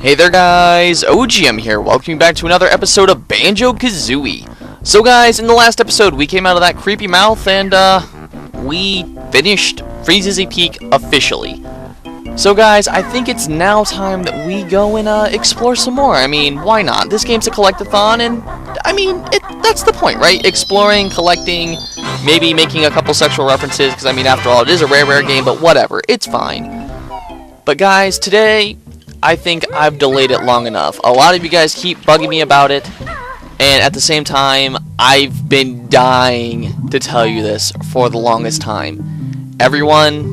Hey there guys, OGM here, welcome back to another episode of Banjo Kazooie. So guys, in the last episode we came out of that creepy mouth and we finished Freeze's Peak officially. So guys, I think it's now time that we go and explore some more. I mean, why not? This game's a collectathon and, I mean, that's the point, right? Exploring, collecting, maybe making a couple sexual references, because I mean, after all, it is a rare game, but whatever, it's fine. But guys, today, I think I've delayed it long enough. A lot of you guys keep bugging me about it, and at the same time, I've been dying to tell you this for the longest time. Everyone,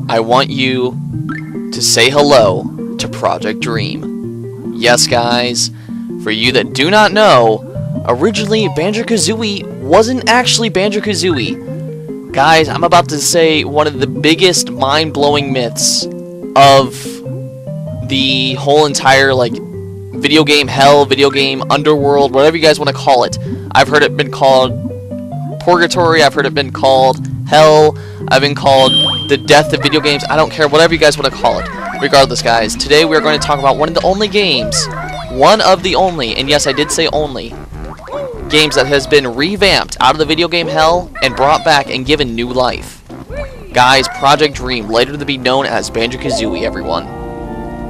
I want you to say hello to Project Dream. Yes, guys, for you that do not know, originally Banjo Kazooie wasn't actually Banjo Kazooie. Guys, I'm about to say one of the biggest mind-blowing myths of the whole entire, like, video game hell, video game underworld, whatever you guys want to call it. I've heard it been called purgatory, I've heard it been called hell, I've been called the death of video games. I don't care, whatever you guys want to call it. Regardless, guys, today we are going to talk about one of the only games, and yes, I did say only, games that has been revamped out of the video game hell and brought back and given new life. Guys, Project Dream, later to be known as Banjo Kazooie, everyone.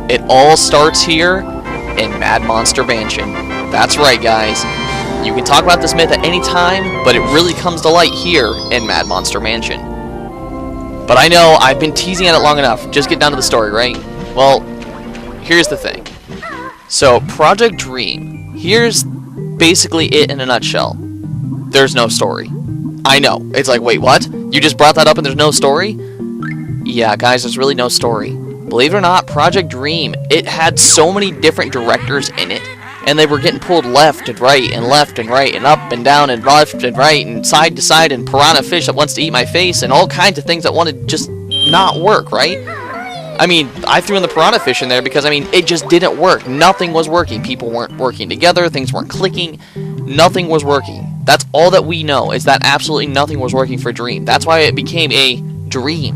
It all starts here in Mad Monster Mansion. That's right, guys. You can talk about this myth at any time, but it really comes to light here in Mad Monster Mansion. But I know, I've been teasing at it long enough. Just get down to the story, right? Well, here's the thing. So, Project Dream. Here's basically it in a nutshell. There's no story. I know. It's like, wait, what? You just brought that up and there's no story? Yeah, guys, there's really no story. Believe it or not, Project Dream, it had so many different directors in it, and they were getting pulled left and right, and up and down, and left and right, and side to side, and piranha fish that wants to eat my face, and all kinds of things that want to just not work, right? I mean, I threw in the piranha fish in there because, I mean, it just didn't work. Nothing was working. People weren't working together, things weren't clicking, nothing was working. That's all that we know, is that absolutely nothing was working for Dream. That's why it became a dream.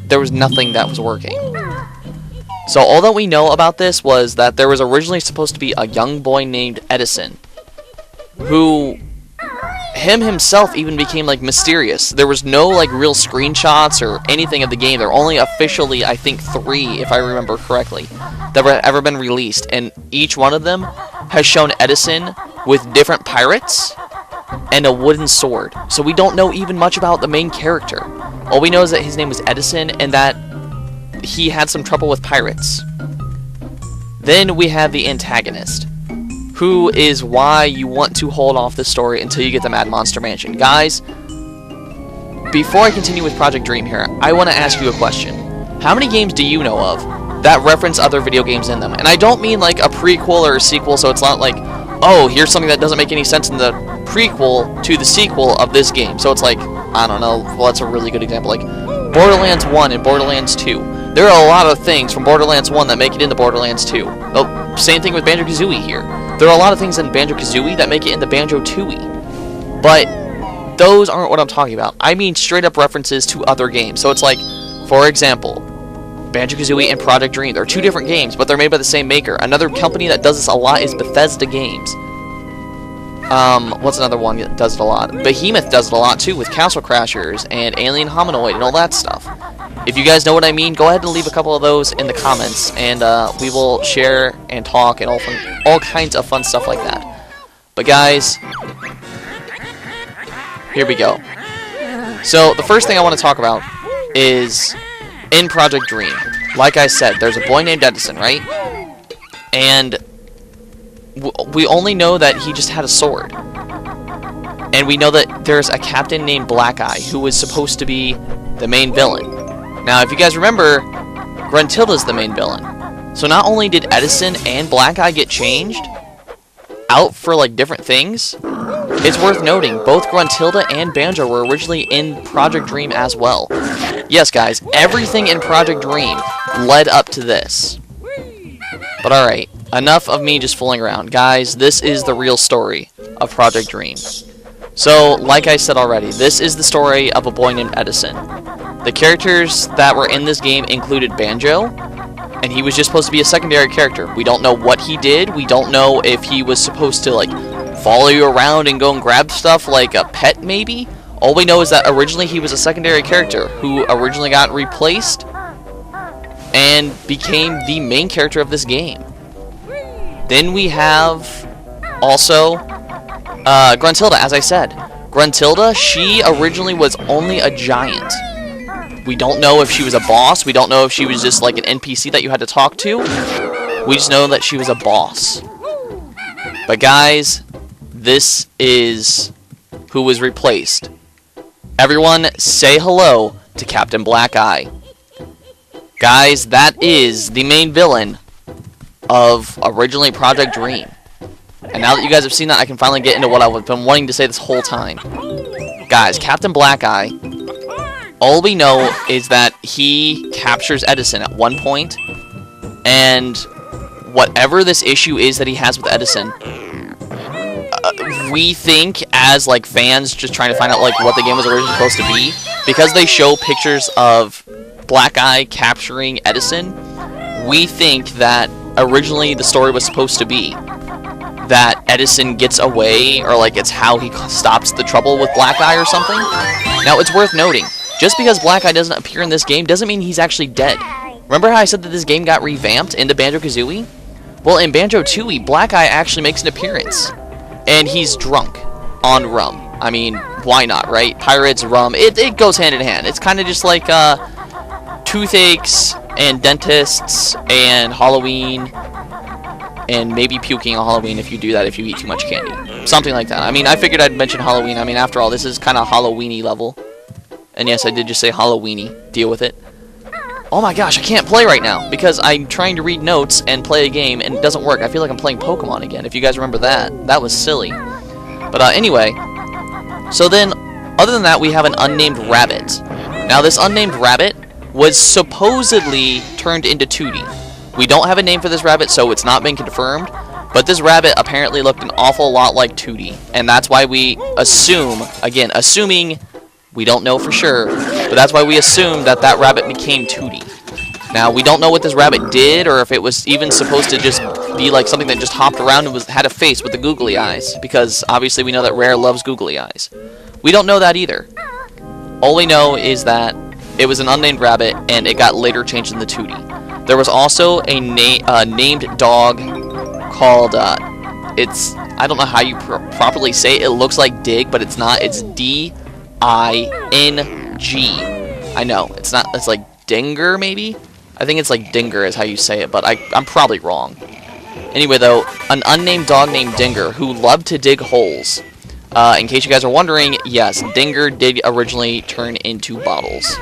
There was nothing that was working. So all that we know about this was that there was originally supposed to be a young boy named Edison, who, himself even became, like, mysterious. There was no, like, real screenshots or anything of the game. There were only officially, I think, 3, if I remember correctly, that were ever been released, and each one of them has shown Edison with different pirates and a wooden sword. So we don't know even much about the main character. All we know is that his name was Edison and that he had some trouble with pirates. Then we have the antagonist, who is why you want to hold off the story until you get the Mad Monster Mansion. Guys, before I continue with Project Dream here, I want to ask you a question. How many games do you know of that reference other video games in them? And I don't mean like a prequel or a sequel, so it's not like, oh, here's something that doesn't make any sense in the prequel to the sequel of this game. So it's like, I don't know, well, that's a really good example, like Borderlands 1 and Borderlands 2. There are a lot of things from Borderlands 1 that make it into Borderlands 2. Oh, same thing with Banjo Kazooie here. There are a lot of things in Banjo Kazooie that make it into Banjo Tooie. But those aren't what I'm talking about. I mean straight up references to other games. So it's like, for example, Banjo Kazooie and Project Dream. They're two different games, but they're made by the same maker. Another company that does this a lot is Bethesda Games. What's another one that does it a lot? Behemoth does it a lot too, with Castle Crashers and Alien Hominoid and all that stuff. If you guys know what I mean, go ahead and leave a couple of those in the comments, and we will share and talk and all kinds of fun stuff like that. But guys, here we go. So the first thing I want to talk about is in Project Dream. Like I said, there's a boy named Edison, right? And we only know that he just had a sword. And we know that there's a captain named Black Eye who was supposed to be the main villain. Now, if you guys remember, Gruntilda's the main villain. So not only did Edison and Black Eye get changed out for, like, different things, it's worth noting, both Gruntilda and Banjo were originally in Project Dream as well. Yes, guys, everything in Project Dream led up to this. But alright, enough of me just fooling around. Guys, this is the real story of Project Dream. So, like I said already, this is the story of a boy named Edison. The characters that were in this game included Banjo, and he was just supposed to be a secondary character. We don't know what he did. We don't know if he was supposed to, like, follow you around and go and grab stuff like a pet, maybe? All we know is that originally he was a secondary character who originally got replaced and became the main character of this game. Then we have also Gruntilda, as I said. Gruntilda, she originally was only a giant. We don't know if she was a boss. We don't know if she was just like an NPC that you had to talk to. We just know that she was a boss. But guys, this is who was replaced. Everyone say hello to Captain Black Eye. Guys, that is the main villain of originally Project Dream. And now that you guys have seen that, I can finally get into what I've been wanting to say this whole time. Guys, Captain Black Eye, all we know is that he captures Edison at one point, and whatever this issue is that he has with Edison, we think as like fans just trying to find out like what the game was originally supposed to be, because they show pictures of Black Eye capturing Edison, we think that originally the story was supposed to be that Edison gets away, or like it's how he stops the trouble with Black Eye or something. Now it's worth noting, just because Black Eye doesn't appear in this game doesn't mean he's actually dead. Remember how I said that this game got revamped into Banjo Kazooie? Well, in Banjo Tooie, Black Eye actually makes an appearance. And he's drunk on rum. I mean, why not, right? Pirates, rum, it goes hand in hand. It's kind of just like toothaches and dentists and Halloween and maybe puking on Halloween if you do that if you eat too much candy. Something like that. I mean, I figured I'd mention Halloween. I mean, after all, this is kind of Halloween-y level. And yes, I did just say Halloween-y. Deal with it. Oh my gosh, I can't play right now because I'm trying to read notes and play a game and it doesn't work. I feel like I'm playing Pokemon again, if you guys remember that. That was silly. But anyway, so then, other than that, we have an unnamed rabbit. Now, this unnamed rabbit was supposedly turned into Tootie. We don't have a name for this rabbit, so it's not been confirmed, but this rabbit apparently looked an awful lot like Tootie, and that's why we assume, again, assuming we don't know for sure, but that's why we assume that that rabbit became Tootie. Now, we don't know what this rabbit did, or if it was even supposed to just be like something that just hopped around and had a face with the googly eyes, because obviously we know that Rare loves googly eyes. We don't know that either. All we know is that it was an unnamed rabbit, and it got later changed into Tootie. There was also a named dog called, I don't know how you properly say it. It looks like Dig, but it's not. It's D-I-N-G. I know, it's not, it's like Dinger, maybe? I think it's like Dinger is how you say it, but I'm probably wrong. Anyway, though, an unnamed dog named Dinger who loved to dig holes. In case you guys are wondering, yes, Dinger did originally turn into bottles.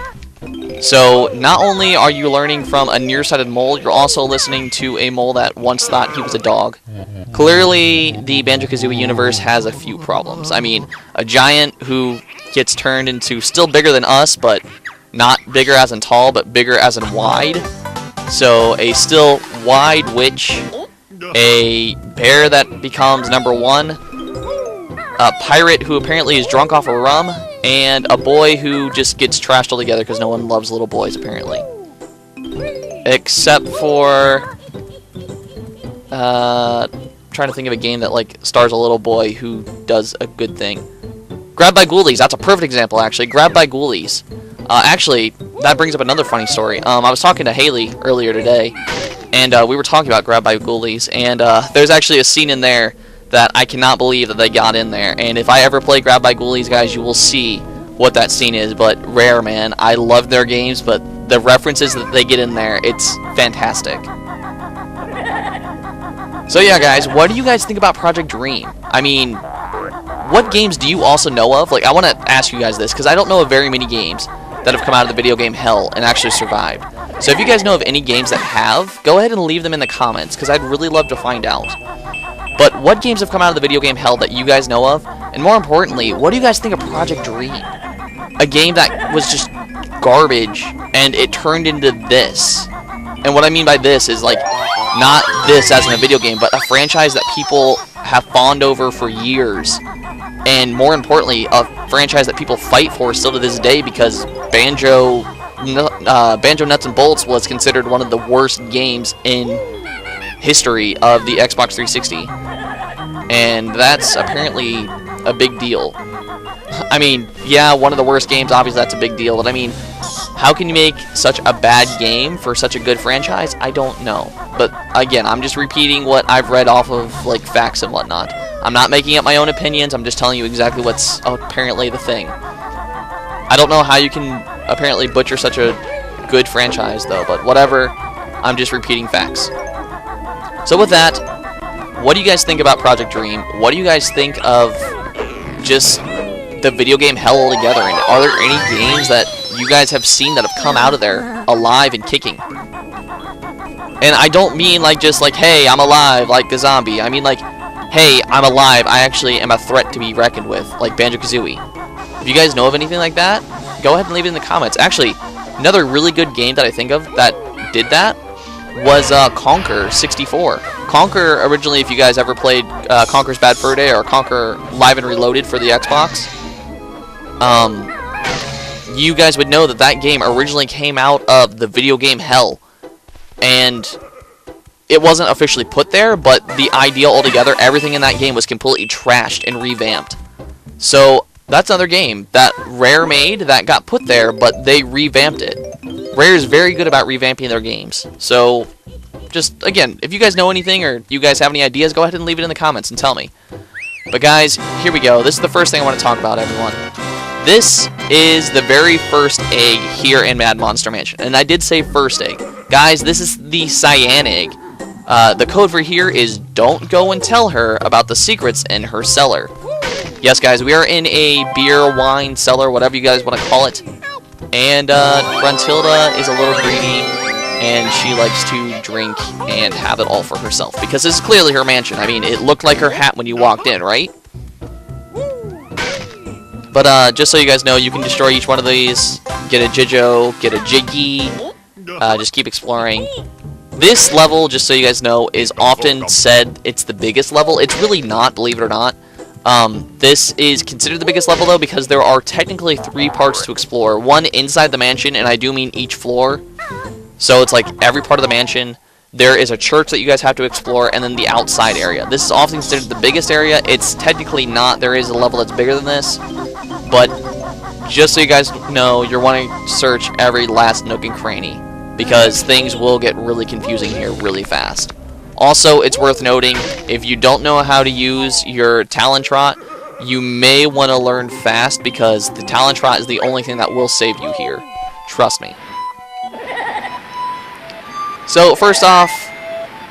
So, not only are you learning from a nearsighted mole, you're also listening to a mole that once thought he was a dog. Clearly, the Banjo-Kazooie universe has a few problems. I mean, a giant who gets turned into still bigger than us, but not bigger as in tall, but bigger as in wide. So, a still wide witch, a bear that becomes #1, a pirate who apparently is drunk off of rum, and a boy who just gets trashed altogether because no one loves little boys, apparently. Except for, trying to think of a game that, like, stars a little boy who does a good thing. Grab by Ghoulies, that's a perfect example, actually. Grab by Ghoulies. Actually, that brings up another funny story. I was talking to Haley earlier today, and we were talking about Grab by Ghoulies, and there's actually a scene in there that I cannot believe that they got in there. And if I ever play Grab by Ghoulies, guys, you will see what that scene is. But Rare, man, I love their games, but the references that they get in there, it's fantastic. So yeah, guys, what do you guys think about Project Dream? I mean, what games do you also know of? Like, I want to ask you guys this, because I don't know of very many games that have come out of the video game hell and actually survived. So if you guys know of any games that have, go ahead and leave them in the comments, because I'd really love to find out. But what games have come out of the video game hell that you guys know of? And more importantly, what do you guys think of Project Dream? A game that was just garbage, and it turned into this. And what I mean by this is, like, not this as in a video game, but a franchise that people have fawned over for years. And more importantly, a franchise that people fight for still to this day, because Banjo Banjo Nuts and Bolts was considered one of the worst games in history of the Xbox 360. And that's apparently a big deal. I mean, yeah, one of the worst games, obviously that's a big deal, but I mean, how can you make such a bad game for such a good franchise? I don't know. But again, I'm just repeating what I've read off of like facts and whatnot. I'm not making up my own opinions, I'm just telling you exactly what's apparently the thing. I don't know how you can apparently butcher such a good franchise though, but whatever, I'm just repeating facts. So with that, what do you guys think about Project Dream? What do you guys think of just the video game hell altogether? And are there any games that you guys have seen that have come out of there alive and kicking? And I don't mean like just like, hey, I'm alive, like a zombie. I mean like, hey, I'm alive, I actually am a threat to be reckoned with, like Banjo Kazooie. If you guys know of anything like that, go ahead and leave it in the comments. Actually, another really good game that I think of that did that was Conquer 64. Conquer, originally, if you guys ever played Conquer's Bad Fur Day or Conquer Live and Reloaded for the Xbox, you guys would know that that game originally came out of the video game hell. And it wasn't officially put there, but the idea altogether, everything in that game was completely trashed and revamped. So that's another game that Rare made that got put there, but they revamped it. Rare is very good about revamping their games. So, just, again, if you guys know anything or you guys have any ideas, go ahead and leave it in the comments and tell me. But guys, here we go. This is the first thing I want to talk about, everyone. This is the very first egg here in Mad Monster Mansion. And I did say first egg. Guys, this is the cyan egg. The code for here is don't go and tell her about the secrets in her cellar. Yes, guys, we are in a beer, wine cellar, whatever you guys want to call it. And Gruntilda is a little greedy, and she likes to drink and have it all for herself. Because this is clearly her mansion. I mean, it looked like her hat when you walked in, right? But just so you guys know, you can destroy each one of these. Get a Jijo, get a Jiggy. Just keep exploring. This level, just so you guys know, is often said it's the biggest level. It's really not, believe it or not. This is considered the biggest level, though, because there are technically 3 parts to explore. One inside the mansion, and I do mean each floor. So it's like every part of the mansion. There is a church that you guys have to explore, and then the outside area. This is often considered the biggest area. It's technically not. There is a level that's bigger than this. But just so you guys know, you're wanting to search every last nook and cranny, because things will get really confusing here really fast. Also, it's worth noting, if you don't know how to use your Talon Trot, you may want to learn fast, because the Talon Trot is the only thing that will save you here. Trust me. So, first off,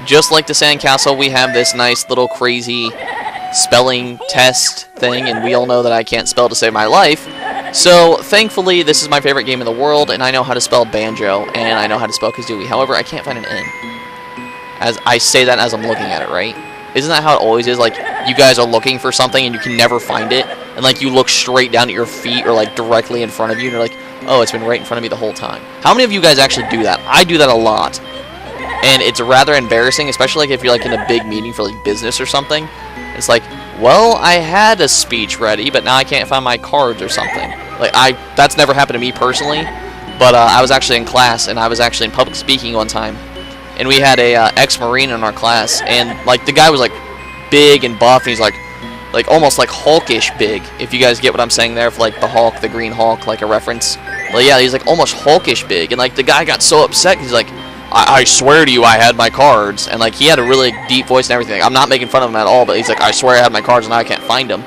just like the sandcastle, we have this nice little crazy spelling test thing, and we all know that I can't spell to save my life. So, thankfully, this is my favorite game in the world, and I know how to spell Banjo, and I know how to spell Kazooie. However, I can't find an N. As I say that as I'm looking at it, right? Isn't that how it always is? Like, you guys are looking for something and you can never find it, and like you look straight down at your feet or like directly in front of you, and you're like, oh, it's been right in front of me the whole time. How many of you guys actually do that? I do that a lot, and it's rather embarrassing, especially like if you're like in a big meeting for like business or something. It's like, well, I had a speech ready, but now I can't find my cards or something. Like, that's never happened to me personally, but I was actually in class, and I was actually in public speaking one time. And we had a ex-Marine in our class, and like the guy was like big and buff, and he's like almost like Hulkish big, if you guys get what I'm saying there, for like the Hulk, the Green Hulk, like a reference. Well, yeah, he's like almost Hulkish big, and like the guy got so upset, he's like, I swear to you I had my cards, and like he had a really deep voice and everything. I'm not making fun of him at all, but he's like, I swear I had my cards, and now I can't find them.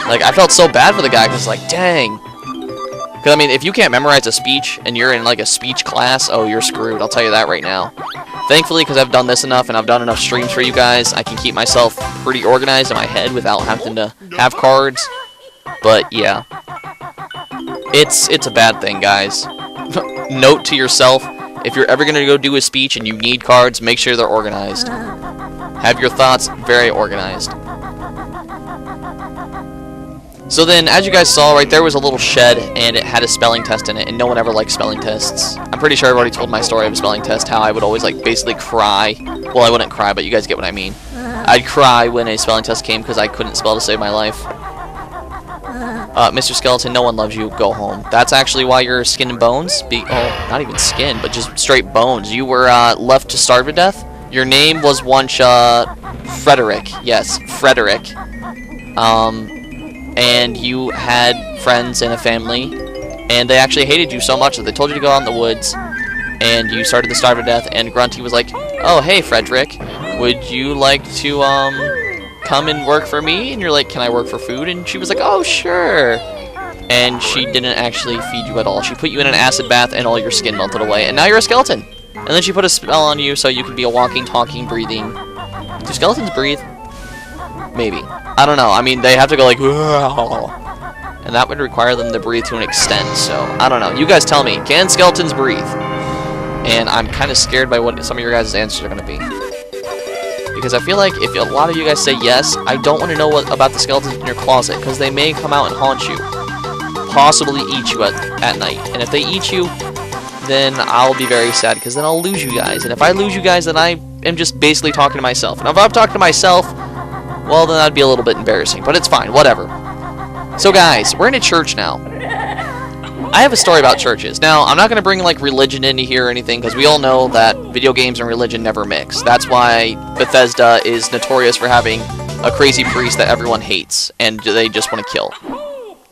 Like, I felt so bad for the guy, because like, dang. Because I mean, if you can't memorize a speech, and you're in like a speech class, oh, you're screwed, I'll tell you that right now. Thankfully, because I've done this enough and I've done enough streams for you guys, I can keep myself pretty organized in my head without having to have cards. But yeah, it's a bad thing, guys. Note to yourself, if you're ever going to go do a speech and you need cards, make sure they're organized. Have your thoughts very organized. So then, as you guys saw, right there was a little shed, and it had a spelling test in it, and no one ever liked spelling tests. I'm pretty sure I've already told my story of a spelling test, how I would always, like, basically cry. Well, I wouldn't cry, but you guys get what I mean. I'd cry when a spelling test came because I couldn't spell to save my life. Mr. Skeleton, no one loves you. Go home. That's actually why you're skin and bones. Oh, not even skin, but just straight bones. You were left to starve to death. Your name was once Frederick. Yes, Frederick. And you had friends and a family, and they actually hated you so much that they told you to go out in the woods, and you started to starve to death. And Grunty was like, "Oh, hey, Frederick, would you like to come and work for me?" And you're like, "Can I work for food?" And she was like, "Oh, sure." And she didn't actually feed you at all. She put you in an acid bath, and all your skin melted away, and now you're a skeleton. And then she put a spell on you so you could be a walking, talking, breathing. Do skeletons breathe? Maybe. I don't know. I mean, they have to go like, and that would require them to breathe to an extent. So I don't know. You guys tell me. Can skeletons breathe? And I'm kind of scared by what some of your guys' answers are going to be. Because I feel like if a lot of you guys say yes, I don't want to know what about the skeletons in your closet, because they may come out and haunt you. Possibly eat you at night. And if they eat you, then I'll be very sad, because then I'll lose you guys. And if I lose you guys, then I am just basically talking to myself. And if I'm talking to myself, well, then that'd be a little bit embarrassing. But it's fine. Whatever. So, guys, we're in a church now. I have a story about churches. Now, I'm not going to bring, like, religion into here or anything, because we all know that video games and religion never mix. That's why Bethesda is notorious for having a crazy priest that everyone hates, and they just want to kill.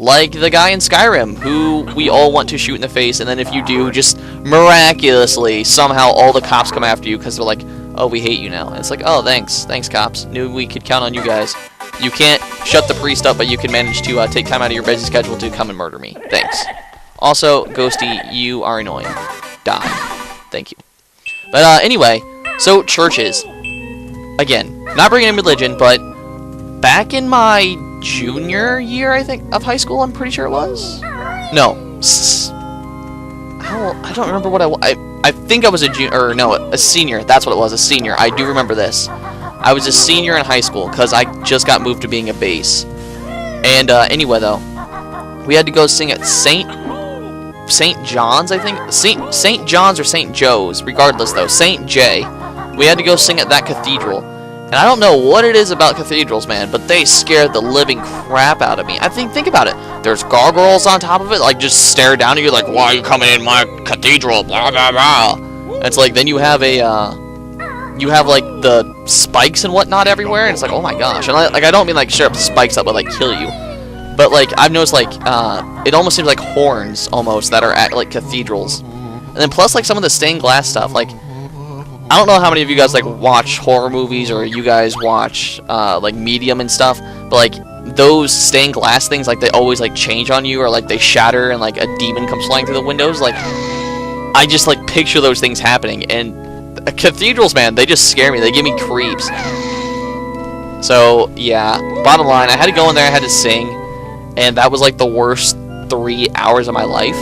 Like the guy in Skyrim, who we all want to shoot in the face, and then if you do, just miraculously, somehow all the cops come after you, because they're like, "Oh, we hate you now." And it's like, "Oh, thanks, cops. Knew we could count on you guys. You can't shut the priest up, but you can manage to take time out of your busy schedule to come and murder me. Thanks." Also, Ghosty, you are annoying. Die. Thank you. But anyway, so churches. Again, not bringing in religion, but back in my junior year, I think, of high school, I'm pretty sure it was. No. I don't remember what I think I was a junior, or no, a senior. That's what it was, a senior. I do remember this. I was a senior in high school, because I just got moved to being a base. And anyway, though, we had to go sing at St. John's, I think? St. John's or St. Joe's, regardless, though. St. J. We had to go sing at that cathedral. And I don't know what it is about cathedrals, man, but they scared the living crap out of me. I think think about it. There's gargoyles on top of it, like, just stare down at you like, "Why are you coming in my cathedral? Blah, blah, blah." And it's like, then you have like, the spikes and whatnot everywhere, and it's like, oh my gosh. And, I don't mean, like, straight up spikes that would, like, kill you. But, like, I've noticed, like, it almost seems like horns, almost, that are at, like, cathedrals. And then plus, like, some of the stained glass stuff, like, I don't know how many of you guys, like, watch horror movies, or you guys watch, like, Medium and stuff, but, like, those stained glass things, like, they always, like, change on you, or, like, they shatter, and, like, a demon comes flying through the windows. Like, I just, like, picture those things happening, and cathedrals, man, they just scare me. They give me creeps. So, yeah, bottom line, I had to go in there, I had to sing, and that was, like, the worst 3 hours of my life.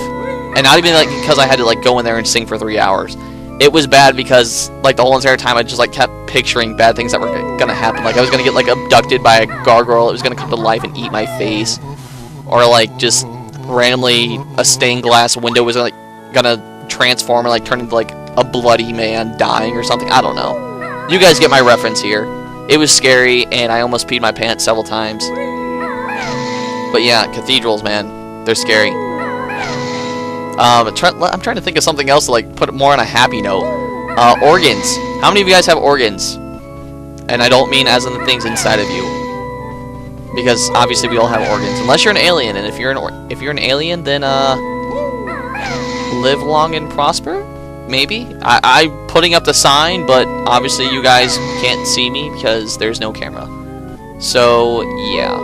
And not even, like, because I had to, like, go in there and sing for 3 hours. It was bad because, like, the whole entire time I just, like, kept picturing bad things that were gonna happen. Like, I was gonna get, like, abducted by a gargoyle. It was gonna come to life and eat my face. Or, like, just randomly a stained glass window was, like, gonna transform and, like, turn into, like, a bloody man dying or something. I don't know. You guys get my reference here. It was scary, and I almost peed my pants several times. But yeah, cathedrals, man, they're scary. I'm trying to think of something else to, like, put it more on a happy note. Organs. How many of you guys have organs? And I don't mean as in the things inside of you, because obviously we all have organs, unless you're an alien. And if you're an alien, then live long and prosper. Maybe. I'm putting up the sign, but obviously you guys can't see me because there's no camera. So yeah,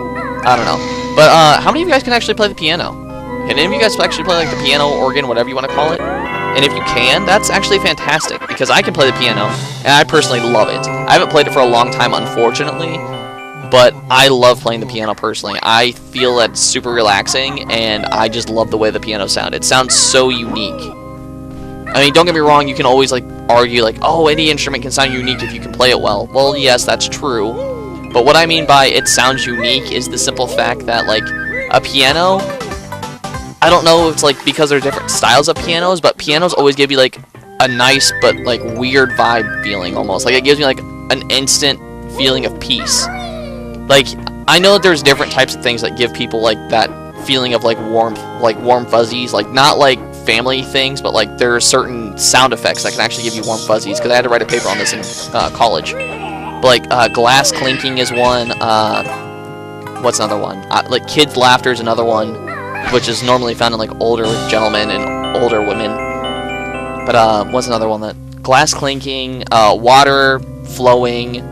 I don't know. But how many of you guys can actually play the piano? Can any of you guys actually play, like, the piano, organ, whatever you want to call it? And if you can, that's actually fantastic, because I can play the piano, and I personally love it. I haven't played it for a long time, unfortunately, but I love playing the piano personally. I feel that it's super relaxing, and I just love the way the piano sounds. It sounds so unique. I mean, don't get me wrong, you can always, like, argue, like, oh, any instrument can sound unique if you can play it well. Well, yes, that's true. But what I mean by it sounds unique is the simple fact that, like, a piano, I don't know if it's, like, because there are different styles of pianos, but pianos always give you, like, a nice but, like, weird vibe feeling, almost. Like, it gives me, like, an instant feeling of peace. Like, I know that there's different types of things that give people, like, that feeling of like warm fuzzies, like not like family things, but like there are certain sound effects that can actually give you warm fuzzies, because I had to write a paper on this in college. But like glass clinking is one. What's another one? Like kids' laughter is another one, which is normally found in like older gentlemen and older women. But what's another one? That glass clinking, water flowing,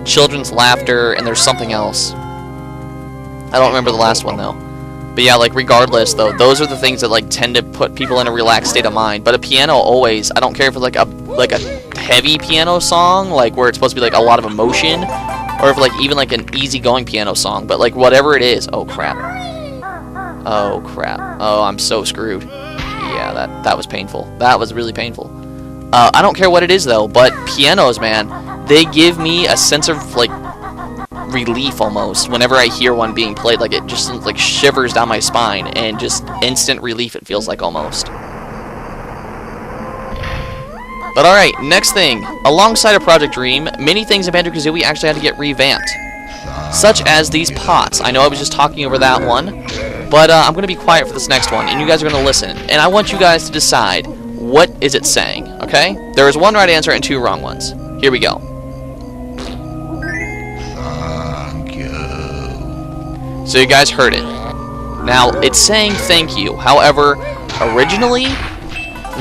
children's laughter, and there's something else. I don't remember the last one though. But yeah, like regardless though, those are the things that like tend to put people in a relaxed state of mind. But a piano always, I don't care if it's like a heavy piano song, like where it's supposed to be like a lot of emotion, or if like even like an easygoing piano song, but like whatever it is. Oh crap. Oh crap. Oh, I'm so screwed. Yeah, that was painful. That was really painful. I don't care what it is though, but pianos, man, they give me a sense of like relief almost whenever I hear one being played. Like it just like shivers down my spine, and just instant relief it feels like almost. But alright, next thing. Alongside of Project Dream, many things in Banjo Kazooie actually had to get revamped. Such as these pots. I know I was just talking over that one, but I'm going to be quiet for this next one, and you guys are going to listen. And I want you guys to decide, what is it saying, okay? There is one right answer and two wrong ones. Here we go. So you guys heard it. Now, it's saying thank you. However, originally,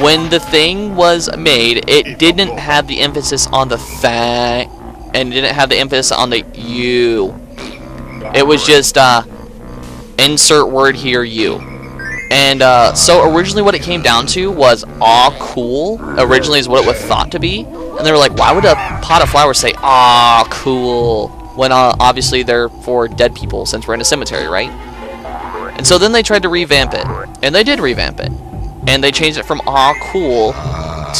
when the thing was made, it didn't have the emphasis on the thank, and didn't have the emphasis on the you. It was just, insert word here, you. And, so originally what it came down to was, aw, cool. Originally is what it was thought to be. And they were like, why would a pot of flowers say, aw, cool? When obviously they're for dead people, since we're in a cemetery, right? And so then they tried to revamp it, and they did revamp it, and they changed it from "aw cool"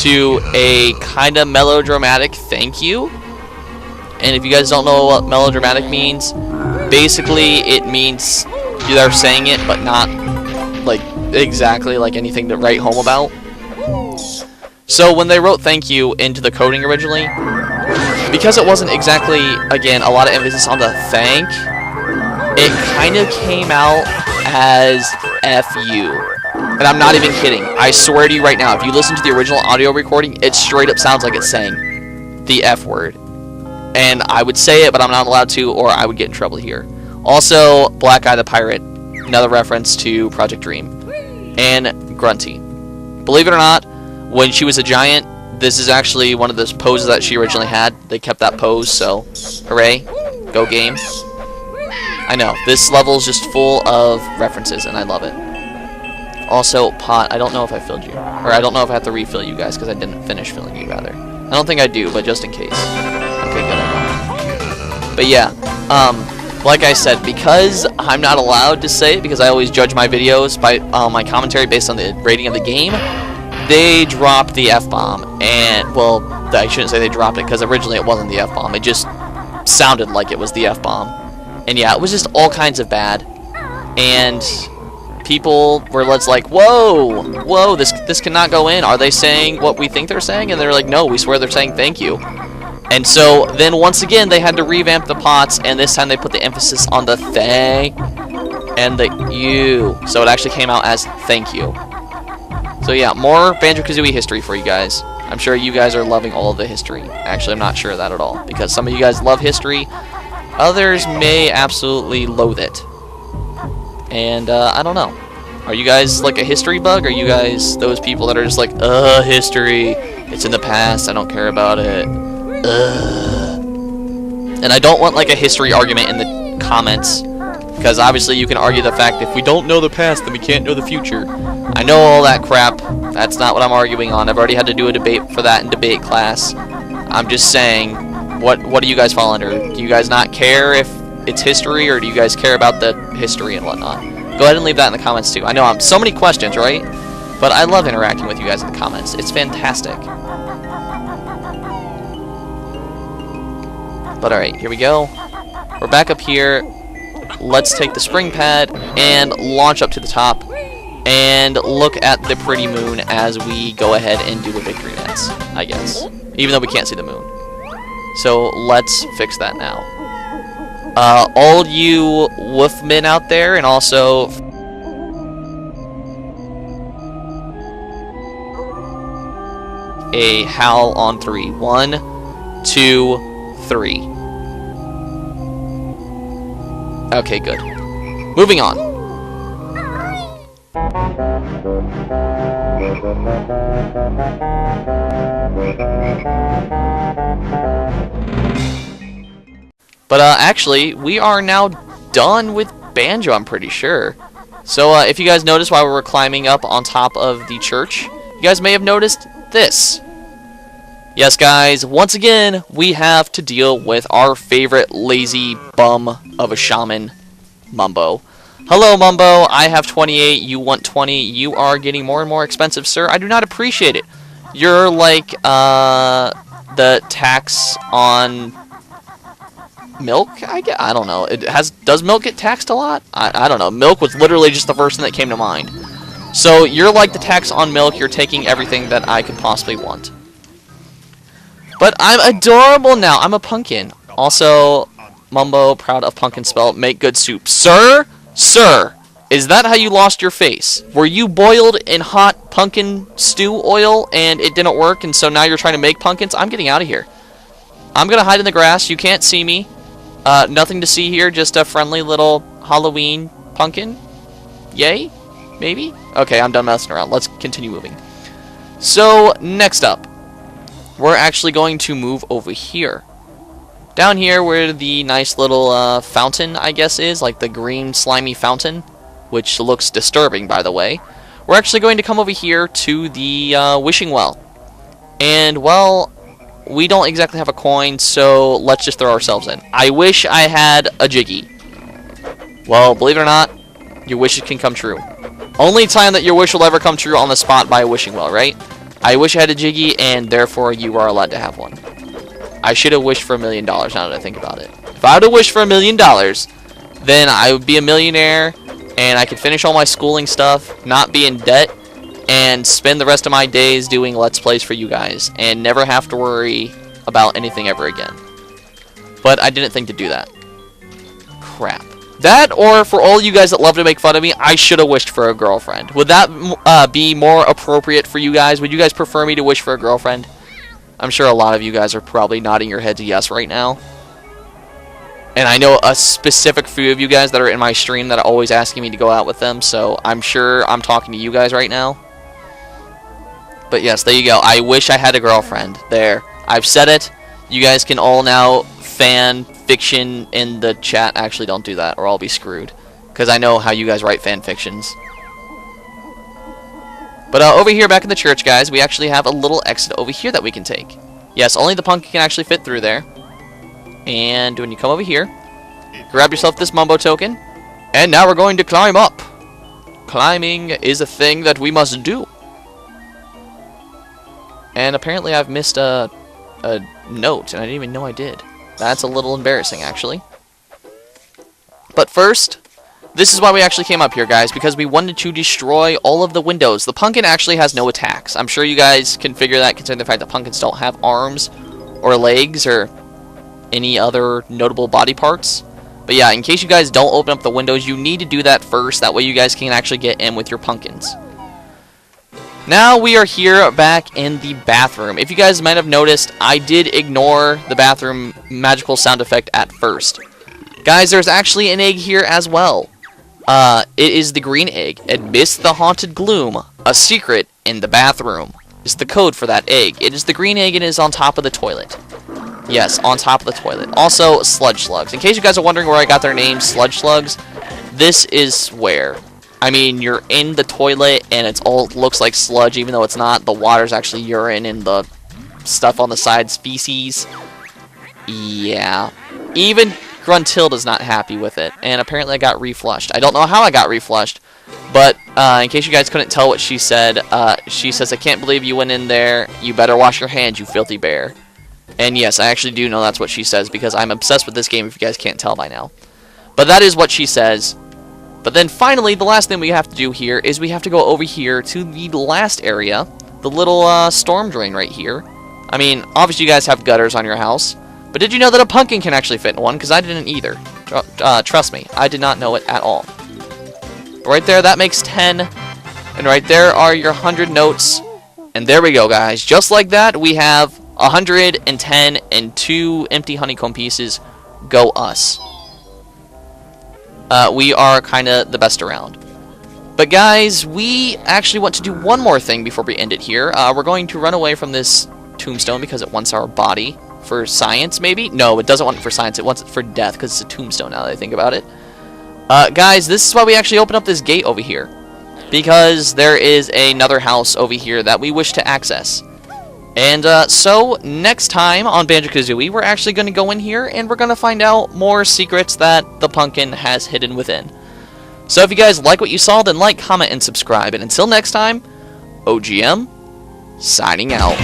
to a kind of melodramatic "thank you." And if you guys don't know what melodramatic means, basically it means they're saying it, but not like exactly like anything to write home about. So when they wrote "thank you" into the coding originally, because it wasn't exactly, again, a lot of emphasis on the thank, it kind of came out as F you. And I'm not even kidding. I swear to you right now, if you listen to the original audio recording, it straight up sounds like it's saying the F word. And I would say it, but I'm not allowed to, or I would get in trouble here. Also, Black Eye the Pirate, another reference to Project Dream. And Grunty. Believe it or not, when she was a giant, this is actually one of those poses that she originally had. They kept that pose, so hooray. Go game. I know, this level is just full of references, and I love it. Also, pot, I don't know if I filled you. Or I don't know if I have to refill you guys, because I didn't finish filling you, rather. I don't think I do, but just in case. Okay, good. But yeah, like I said, because I'm not allowed to say it, because I always judge my videos by my commentary based on the rating of the game, they dropped the F-bomb, and, well, I shouldn't say they dropped it, because originally it wasn't the F-bomb, it just sounded like it was the F-bomb, and yeah, it was just all kinds of bad, and people were like, whoa, this cannot go in, are they saying what we think they're saying? And they're like, no, we swear they're saying thank you. And so, then once again, they had to revamp the pots, and this time they put the emphasis on the thank and the you, so it actually came out as thank you. So yeah, more Banjo Kazooie history for you guys. I'm sure you guys are loving all of the history. Actually, I'm not sure of that at all, because some of you guys love history, others may absolutely loathe it. And, I don't know. Are you guys like a history bug? Are you guys those people that are just like, history, it's in the past, I don't care about it. And I don't want like a history argument in the comments, because obviously you can argue the fact if we don't know the past, then we can't know the future. I know all that crap. That's not what I'm arguing on. I've already had to do a debate for that in debate class. I'm just saying, what do you guys fall under? Do you guys not care if it's history, or do you guys care about the history and whatnot? Go ahead and leave that in the comments too. I know I'm so many questions, right? But I love interacting with you guys in the comments. It's fantastic. But alright, here we go. We're back up here. Let's take the spring pad and launch up to the top and look at the pretty moon as we go ahead and do a victory dance, I guess. Even though we can't see the moon. So let's fix that now. All you wolfmen out there, and also a howl on 3. 1, 2, 3. Okay, good. Moving on. But actually, we are now done with Banjo, I'm pretty sure. So if you guys notice while we were climbing up on top of the church, you guys may have noticed this. Yes, guys, once again, we have to deal with our favorite lazy bum of a shaman, Mumbo. Hello, Mumbo. I have 28. You want 20. You are getting more and more expensive, sir. I do not appreciate it. You're like the tax on milk. I don't know. Does milk get taxed a lot? I don't know. Milk was literally just the first thing that came to mind. So you're like the tax on milk. You're taking everything that I could possibly want. But I'm adorable now. I'm a pumpkin. Also, Mumbo, proud of pumpkin spell. Make good soup. Sir? Sir, is that how you lost your face? Were you boiled in hot pumpkin stew oil and it didn't work and so now you're trying to make pumpkins? I'm getting out of here. I'm going to hide in the grass. You can't see me. Nothing to see here. Just a friendly little Halloween pumpkin. Yay? Maybe? Okay, I'm done messing around. Let's continue moving. So, next up. We're actually going to move over here. Down here where the nice little fountain, I guess, is. Like the green slimy fountain. Which looks disturbing, by the way. We're actually going to come over here to the wishing well. And, well, we don't exactly have a coin, so let's just throw ourselves in. I wish I had a Jiggy. Well, believe it or not, your wishes can come true. Only time that your wish will ever come true on the spot by a wishing well, right? I wish I had a Jiggy, and therefore you are allowed to have one. I should have wished for $1 million now that I think about it. If I would have wished for $1 million, then I would be a millionaire, and I could finish all my schooling stuff, not be in debt, and spend the rest of my days doing Let's Plays for you guys, and never have to worry about anything ever again. But I didn't think to do that. Crap. That, or for all you guys that love to make fun of me, I should have wished for a girlfriend. Would that be more appropriate for you guys? Would you guys prefer me to wish for a girlfriend? I'm sure a lot of you guys are probably nodding your heads yes right now. And I know a specific few of you guys that are in my stream that are always asking me to go out with them, so I'm sure I'm talking to you guys right now. But yes, there you go. I wish I had a girlfriend. There. I've said it. You guys can all now fan fiction in the chat. Actually, don't do that, or I'll be screwed. Because I know how you guys write fan fictions. But over here, back in the church, guys, we actually have a little exit over here that we can take. Yes, only the pumpkin can actually fit through there. And when you come over here, grab yourself this Mumbo token. And now we're going to climb up. Climbing is a thing that we must do. And apparently I've missed a note, and I didn't even know I did. That's a little embarrassing, actually. But first, this is why we actually came up here, guys, because we wanted to destroy all of the windows. The pumpkin actually has no attacks. I'm sure you guys can figure that, considering the fact that pumpkins don't have arms or legs or any other notable body parts. But yeah, in case you guys don't open up the windows, you need to do that first. That way you guys can actually get in with your pumpkins. Now we are here back in the bathroom. If you guys might have noticed, I did ignore the bathroom magical sound effect at first. Guys, there's actually an egg here as well. It is the green egg. Amidst the haunted gloom, a secret in the bathroom is the code for that egg. It is the green egg and it is on top of the toilet. Yes, on top of the toilet. Also, sludge slugs. In case you guys are wondering where I got their name, sludge slugs, this is where. I mean, you're in the toilet and it all looks like sludge, even though it's not. The water's actually urine and the stuff on the side's feces. Yeah. Even Gruntilda's not happy with it, and apparently I got reflushed. I don't know how I got reflushed, but in case you guys couldn't tell what she said, she says, "I can't believe you went in there. You better wash your hands, you filthy bear." And yes, I actually do know that's what she says, because I'm obsessed with this game, if you guys can't tell by now. But that is what she says. But then finally, the last thing we have to do here is we have to go over here to the last area, the little storm drain right here. I mean, obviously you guys have gutters on your house, but did you know that a pumpkin can actually fit in one? Because I didn't either. Trust me, I did not know it at all. Right there, that makes 10. And right there are your 100 notes. And there we go, guys. Just like that, we have 110 and 2 empty honeycomb pieces. Go us. We are kind of the best around. But guys, we actually want to do one more thing before we end it here. We're going to run away from this tombstone because it wants our body. For science, maybe? No, it doesn't want it for science. It wants it for death because it's a tombstone now that I think about it. Guys, this is why we actually open up this gate over here. Because there is another house over here that we wish to access. And so, next time on Banjo Kazooie, we're actually going to go in here and we're going to find out more secrets that the pumpkin has hidden within. So if you guys like what you saw, then like, comment, and subscribe. And until next time, OGM, signing out.